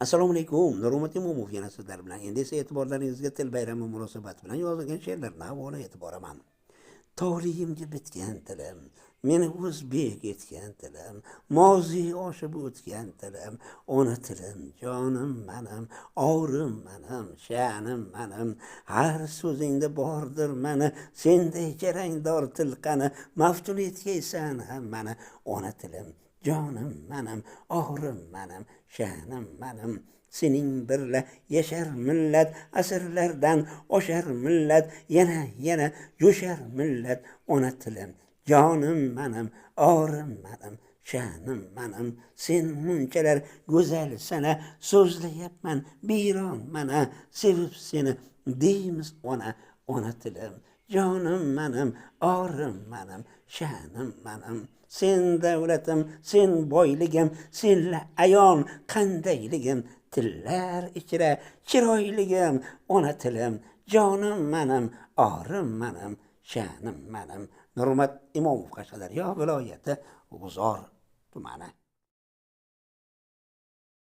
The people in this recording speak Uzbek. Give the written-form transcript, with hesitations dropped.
Assalomu alaykum. Nurmat Imomov yana sizlar bilan. Endi esa e'tiborlaringizga til bayrami munosabati bilan yozilgan she'rlarni havola etib boraman. Torligimga bitgan tilim, meni o'zbek etgan tilim, moziy oshib o'tgan tilim, ona tilim, jonim menim, og'rim menim, sha'nim menim, har so'zingda bordir meni, senday jarangdor tilqani, maftun etgaysan hammani, ona tilim, jonim menim, og'rim menim, sha'nim menim. Sening birla yashar millat, asrlardan oshar millat, yana jo'shar millat, ona tilim, jonim menim, og'rim menim, sha'nim menim. Sen munchalar go'zal sana, so'zlayapman biyron mana, sevib seni deymiz ona tilim, jonim menim, og'rim menim, sha'nim menim. Sen davlatim, sen boyligim, senla ayon qandayligim, tillar ichra chiroyligim, ona tilim, jonim menim, og'rim menim, sha'nim menim. Nurmat Imomov, Qashqadaryo viloyati G'uzor tumani.